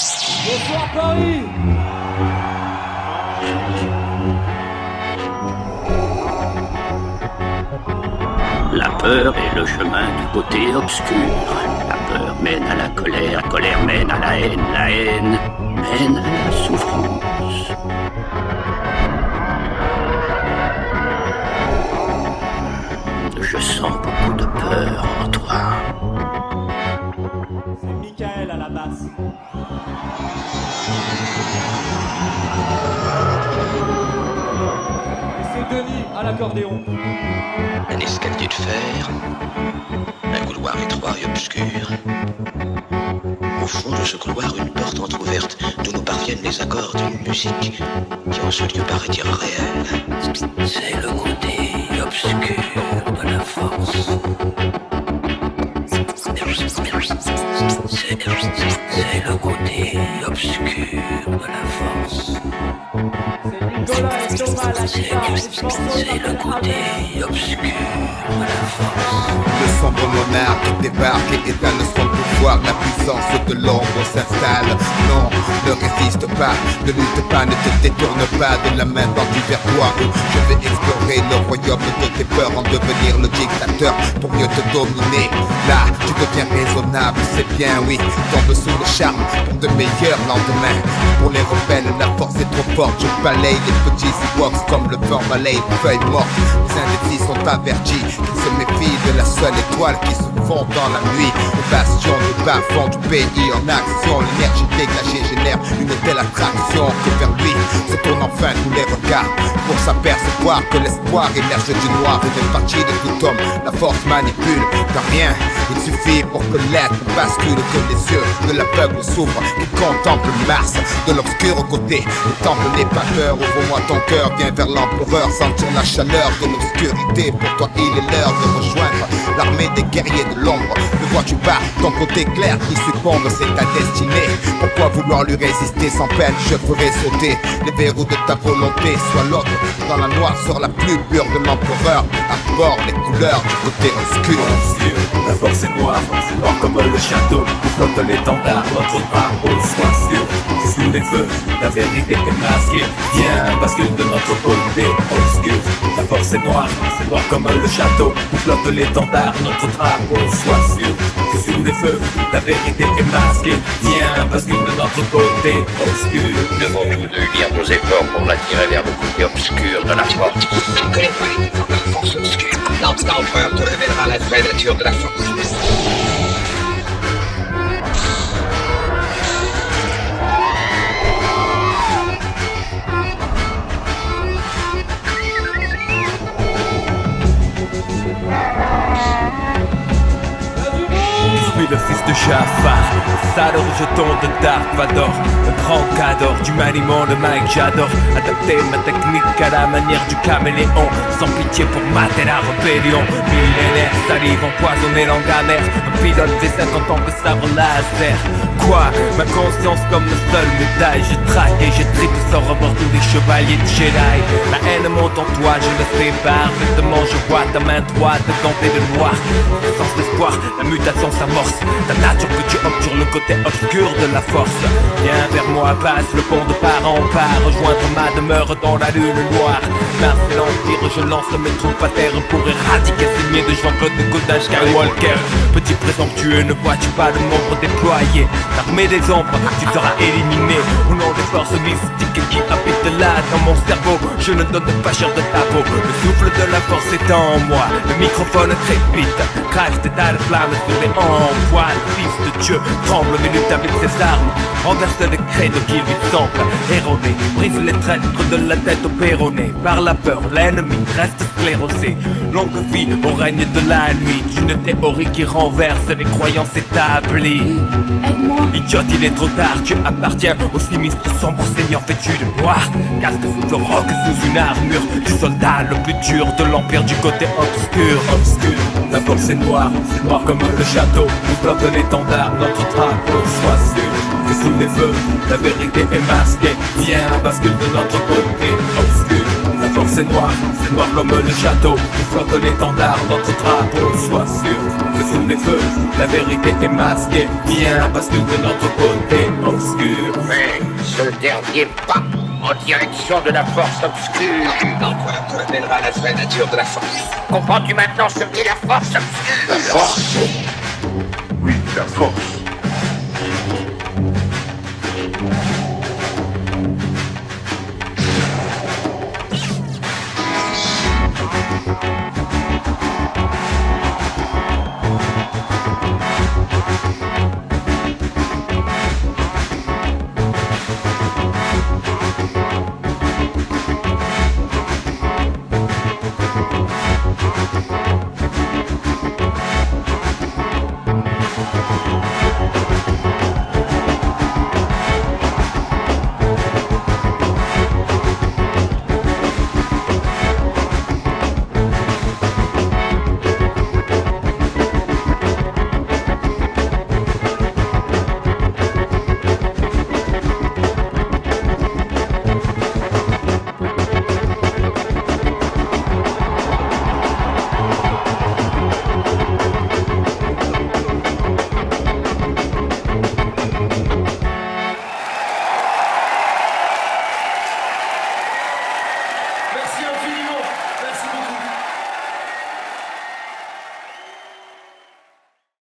Bonsoir Paris. La peur est le chemin du côté obscur. La peur mène à la colère mène à la haine mène à la souffrance. Je sens beaucoup de peur en toi. C'est Michael à la basse. Et c'est Denis à l'accordéon. Un escalier de fer, un couloir étroit et obscur. Au fond de ce couloir, une porte entr'ouverte d'où nous parviennent les accords d'une musique qui en ce lieu paraît irréelle. C'est le côté obscur de la force. C'est le côté obscur de la force. C'est Nicolas et Thomas à la guitare. C'est le côté obscur de la force. Le sombre monarque débarque et éteint le son pouvoir. La puissance de l'ombre s'installe. Non, ne résiste pas, ne lutte pas, ne te détourne pas de la main tendue vers toi. Je vais explorer le royaume de tes peurs, en devenir le dictateur pour mieux te dominer. Là, tu deviens raisonnable, c'est bien, oui. Tombe sous le charme pour de meilleurs lendemains. Pour les rebelles, la force est trop forte. Je balaye les petits Ewoks comme le vent balaye les feuilles mortes. Les indécis sont avertis qu'ils se méfient de la seule étoile qui se fond dans la nuit. Le bastion du bas-fond du pays en action. L'énergie dégagée génère une telle attraction que vers lui se tournent enfin tous les regards pour s'apercevoir que l'espoir émerge du noir. Une partie de tout homme, la force manipule car rien. Il suffit pour que l'être bascule, que les yeux de l'aveugle s'ouvrent et contemple Mars de l'obscur côté. Le temple n'est pas peur, ouvre-moi ton cœur, viens vers l'empereur, sentir la chaleur de l'obscurité. Pour toi il est l'heure de rejoindre l'armée des guerriers de l'ombre. Le vois-tu pas, ton côté clair qui succombe, c'est ta destinée. Pourquoi vouloir lui résister sans peine? Je ferai sauter les verrous de ta volonté. Sois l'autre dans la noire, sur la plus pure de l'empereur. Arbore les couleurs du côté obscur. La force est noire comme le château où flotte l'étendard, notre drapeau. Sois sûr, c'est sous les feux, la vérité est masquée. Viens, bascule de notre côté obscur. La force est noire comme le château où flotte l'étendard, notre drapeau. Sois sûr, c'est sous les feux, la vérité est masquée. Viens, bascule de notre côté obscur. Devons-nous unir nos efforts pour l'attirer vers le côté obscur de la force? Tu ne connais pas les défauts de la force obscure. L'empereur te révélera la vraie nature de la force. Le fils de Jafar, sale rejeton de Dark Vador, le grand cador du maniement de Mike j'adore. Adapter ma technique à la manière du caméléon, sans pitié pour mater la rébellion. Millénaire, salive empoisonnée, langue amère, un pilote V7 en tant que sabre laser. Quoi, ma conscience comme le seul médaille, je traque et je tripe sans remords tous les chevaliers de Jedi. La haine monte en toi, je le sépare, vêtements je vois ta main droite gantée de noir. Sans espoir, la mutation s'amorce. Ta nature que tu optes sur le côté obscur de la force. Viens vers moi, passe le pont de part en part, rejoindre ma demeure dans la lune noire. Mars et l'Empire, je lance mes troupes à terre pour éradiquer ces niais de Jean-Claude de Godin Skywalker. Petit présomptueux, ne vois-tu pas le nombre déployé? L'armée des ombres, tu seras éliminé au nom des forces mystiques qui habitent là dans mon cerveau. Je ne donne pas cher de ta peau. Le souffle de la force est en moi, le microphone crépite. Christ est à la flamme sur les hanches. Le fils de Dieu tremble mais lutte avec ses armes. Renverse les credos qui lui semblent erronés. Brise les traîtres de la tête au péroné. Par la peur, l'ennemi reste sclérosé. Longue vie au règne de la nuit. Une théorie qui renverse les croyances établies. Idiote, il est trop tard. Tu appartiens au sinistre sombre seigneur vêtu de noir. Casque sous le roc, sous une armure du soldat le plus dur de l'empire du côté obscur. Obscur, la force est noire comme le château où flotte l'étendard, notre drapeau. Sois sûr que sous les feux, la vérité est masquée. Viens, bascule de notre côté obscur. La force est noire comme le château où flotte l'étendard, notre drapeau. Sois sûr que sous les feux, la vérité est masquée. Viens, bascule de notre côté obscur. ce dernier pas en direction de la force obscure. Enfin, on révélera la vraie nature de la force. Comprends-tu maintenant ce qu'est la force obscure? La force? Oui, la force.